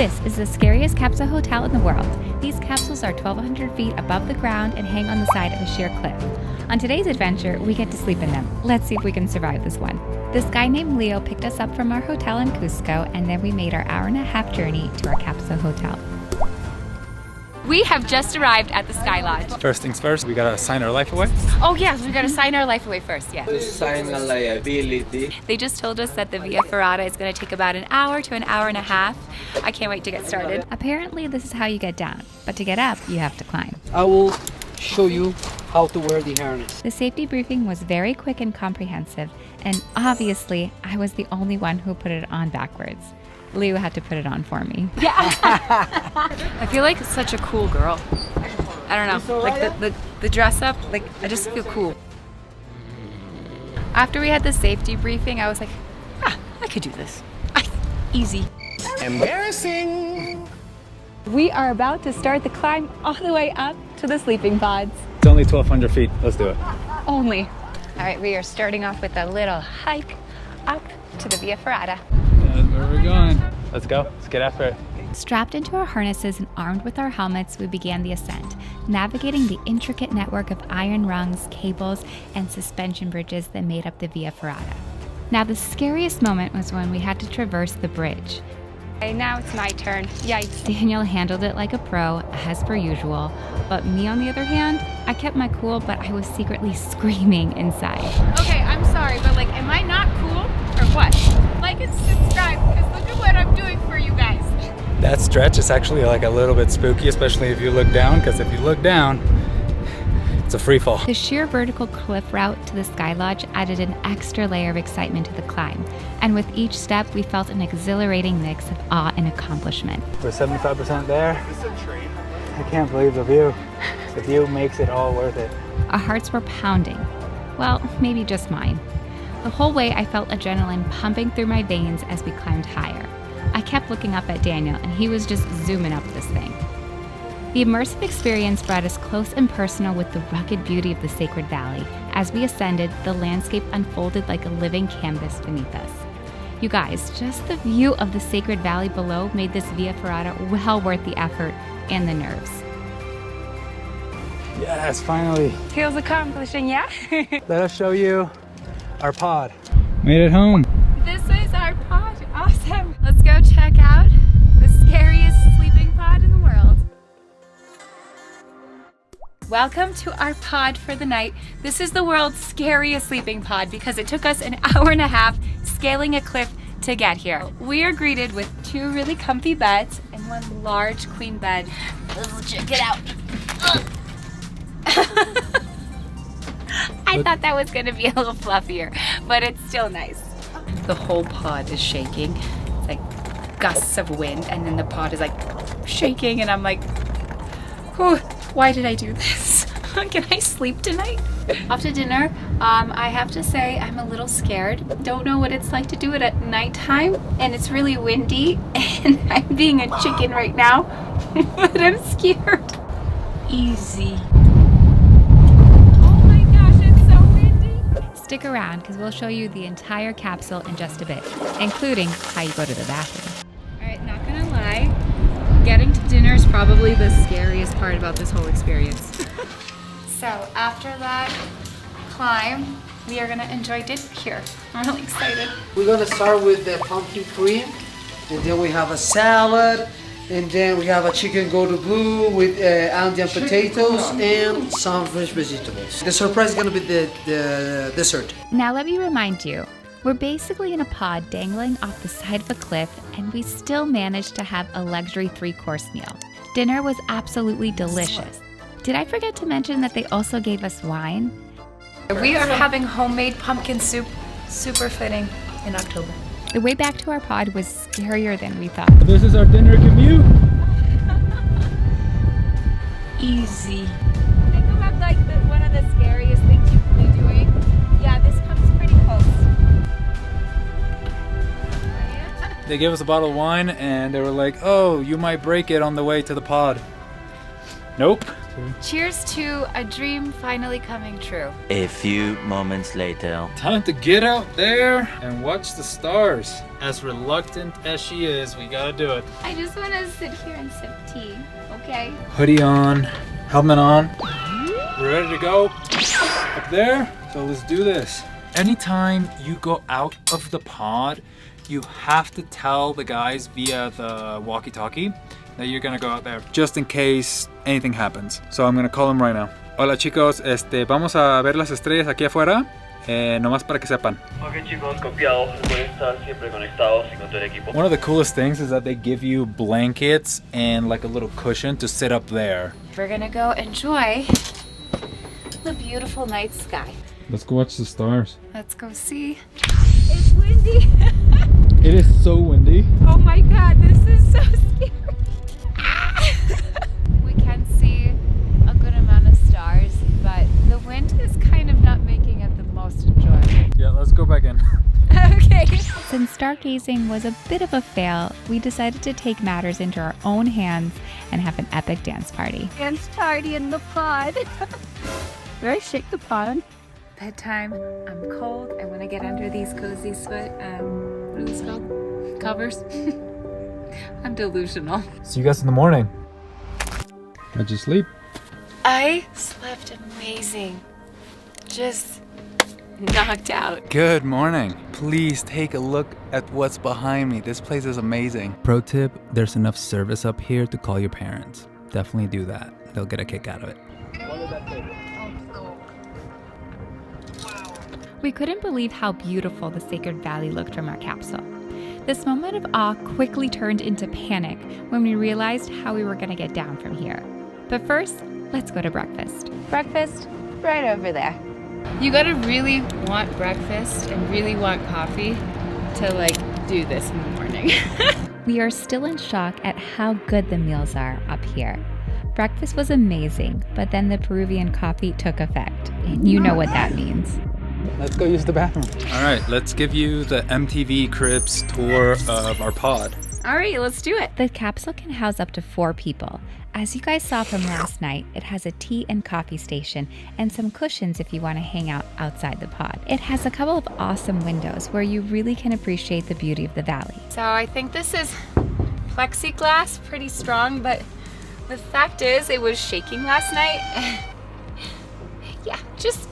This is the scariest capsule hotel in the world. These capsules are 1,200 feet above the ground and hang on the side of a sheer cliff. On today's adventure, we get to sleep in them. Let's see if we can survive this one. This guy named Leo picked us up from our hotel in Cusco, and then we made our hour-and-a-half journey to our capsule hotel. We have just arrived at the Skylodge. First things first, we gotta sign our life away. Oh yes, we gotta sign our life away first, yeah. To sign a liability. They just told us that the Via Ferrata is gonna take about an hour to an hour and a half. I can't wait to get started. Apparently this is how you get down, but to get up, you have to climb. I will show you how to wear the harness. The safety briefing was very quick and comprehensive, and obviously I was the only one who put it on backwards. Leo had to put it on for me. Yeah. I feel like such a cool girl. I don't know, like the dress up, like I just feel cool. After we had the safety briefing, I was like, I could do this. Easy. Embarrassing. We are about to start the climb all the way up to the sleeping pods. It's only 1,200 feet. Let's do it. Only. All right, we are starting off with a little hike up to the Via Ferrata. That's where we're going. Let's go. Let's get after it. Strapped into our harnesses and armed with our helmets, we began the ascent, navigating the intricate network of iron rungs, cables, and suspension bridges that made up the Via Ferrata. Now, the scariest moment was when we had to traverse the bridge. Okay, now it's my turn. Yikes. Daniel handled it like a pro, as per usual, but me, on the other hand, I kept my cool, but I was secretly screaming inside. Okay, I'm sorry, but like, am I not cool, or what? Like and subscribe, because look at what I'm doing for you guys. That stretch is actually like a little bit spooky, especially if you look down, because if you look down, it's a free fall. The sheer vertical cliff route to the Skylodge added an extra layer of excitement to the climb, and with each step, we felt an exhilarating mix of awe and accomplishment. We're 75% there. I can't believe the view. The view makes it all worth it. Our hearts were pounding. Well, maybe just mine. The whole way I felt adrenaline pumping through my veins as we climbed higher. I kept looking up at Daniel, and he was just zooming up this thing. The immersive experience brought us close and personal with the rugged beauty of the Sacred Valley. As we ascended, the landscape unfolded like a living canvas beneath us. You guys, just the view of the Sacred Valley below made this Via Ferrata well worth the effort and the nerves. Yes, finally. Feels accomplishing, yeah? Let us show you our pod. Made it home. This is our pod. Awesome. Let's go check out the scariest sleeping pod in the world. Welcome to our pod for the night. This is the world's scariest sleeping pod because it took us an hour and a half scaling a cliff to get here. We are greeted with 2 really comfy beds and 1 large queen bed. Let's check it out. I thought that was gonna be a little fluffier, but it's still nice. The whole pod is shaking. It's like gusts of wind, and then the pod is like shaking, and I'm like, oh, why did I do this? Can I sleep tonight? After dinner, I have to say I'm a little scared. Don't know what it's like to do it at nighttime, and it's really windy, and I'm being a chicken right now, but I'm scared. Easy. Stick around because we'll show you the entire capsule in just a bit, including how you go to the bathroom. All right, not gonna lie, getting to dinner is probably the scariest part about this whole experience. So after that climb, we are gonna enjoy dinner here. I'm really excited. We're gonna start with the pumpkin cream, and then we have a salad, and then we have a chicken go to blue with Andean potatoes and some fresh vegetables. The surprise is gonna be the dessert. Now let me remind you, we're basically in a pod dangling off the side of a cliff, and we still managed to have a luxury 3-course meal. Dinner was absolutely delicious. Did I forget to mention that they also gave us wine? We are having homemade pumpkin soup, super fitting in October. The way back to our pod was scarier than we thought. This is our dinner commute. Easy. Think about like one of the scariest things you could be doing. Yeah, this comes pretty close. They gave us a bottle of wine and they were like, oh, you might break it on the way to the pod. Nope, Cheers to a dream finally coming true. A few moments later. Time to get out there and watch the stars. As reluctant as she is, we gotta do it. I just want to sit here and sip tea, okay? Hoodie on, helmet on. We're ready to go up there, so let's do this. Anytime you go out of the pod, you have to tell the guys via the walkie-talkie that you're gonna go out there, just in case anything happens. So I'm gonna call them right now. Hola chicos, vamos a ver las estrellas aquí afuera, nomás para que sepan. Ok chicos, copiados. Recuerden estar siempre conectados y con todo el equipo. One of the coolest things is that they give you blankets and like a little cushion to sit up there. We're gonna go enjoy the beautiful night sky. Let's go watch the stars. Let's go see. It's windy. It is so windy. Oh my god, this is so scary. We can see a good amount of stars, but the wind is kind of not making it the most enjoyable. Yeah, let's go back in. Okay. Since stargazing was a bit of a fail, we decided to take matters into our own hands and have an epic dance party. Dance party in the pod. Did I shake the pod? Bedtime. I'm cold. I want to get under these cozy what are these called? Covers. I'm delusional. See you guys in the morning. How'd you sleep? I slept amazing. Just knocked out. Good morning. Please take a look at what's behind me. This place is amazing. Pro tip, there's enough service up here to call your parents. Definitely do that. They'll get a kick out of it. We couldn't believe how beautiful the Sacred Valley looked from our capsule. This moment of awe quickly turned into panic when we realized how we were going to get down from here. But first, let's go to breakfast. Breakfast, right over there. You gotta really want breakfast and really want coffee to do this in the morning. We are still in shock at how good the meals are up here. Breakfast was amazing, but then the Peruvian coffee took effect. And you know what that means. Let's go use the bathroom. All right, let's give you the MTV Cribs tour of our pod. All right, let's do it. The capsule can house up to 4 people. As you guys saw from last night, it has a tea and coffee station and some cushions if you want to hang out outside the pod. It has a couple of awesome windows where you really can appreciate the beauty of the valley. So I think this is plexiglass, pretty strong, but the fact is it was shaking last night. Yeah, just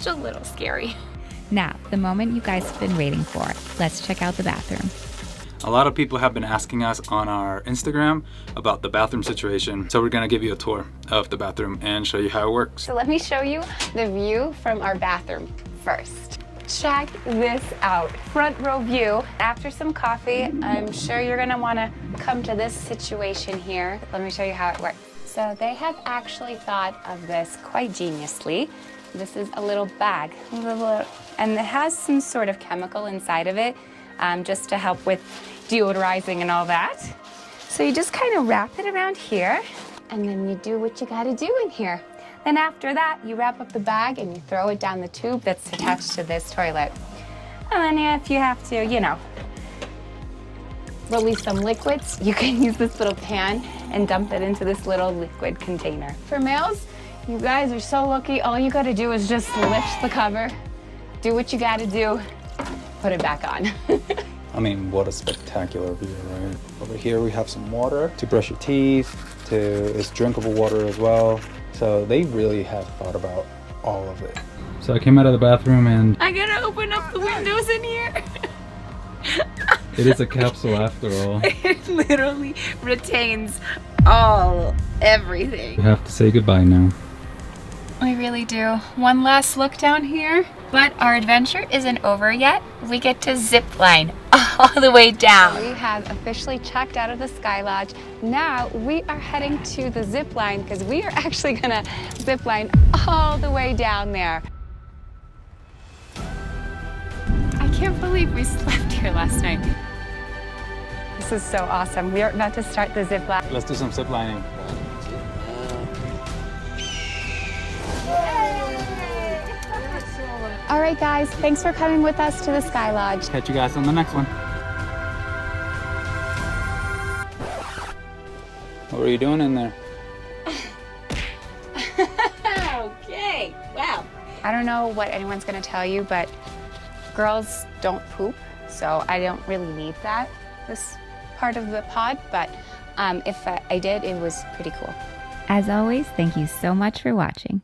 a little scary. Now, the moment you guys have been waiting for. Let's check out the bathroom. A lot of people have been asking us on our Instagram about the bathroom situation, so we're gonna give you a tour of the bathroom and show you how it works. So let me show you the view from our bathroom first. Check this out, front row view. After some coffee, I'm sure you're gonna wanna come to this situation here. Let me show you how it works. So they have actually thought of this quite geniusly. This is a little bag, and it has some sort of chemical inside of it, just to help with deodorizing and all that. So you just kind of wrap it around here, and then you do what you gotta do in here. Then after that, you wrap up the bag and you throw it down the tube that's attached to this toilet. And then if you have to, release some liquids, you can use this little pan and dump it into this little liquid container. For males, you guys are so lucky. All you gotta do is just lift the cover, do what you gotta do, put it back on. I mean, what a spectacular view, right? Over here we have some water to brush your teeth, it's drinkable water as well. So they really have thought about all of it. So I came out of the bathroom and I gotta open up the windows in here. it is a capsule after all. It literally retains everything. We have to say goodbye now. We really do. One last look down here, but our adventure isn't over yet. We get to zipline all the way down. We have officially checked out of the Skylodge. Now we are heading to the zipline because we are actually gonna zipline all the way down there. I can't believe we slept here last night. This is so awesome. We are about to start the zipline. Let's do some ziplining. All right, guys, thanks for coming with us to the Skylodge. Catch you guys on the next one. What were you doing in there? I don't know what anyone's gonna tell you, but girls don't poop, so I don't really need that, this part of the pod, but if I did, it was pretty cool. As always, thank you so much for watching.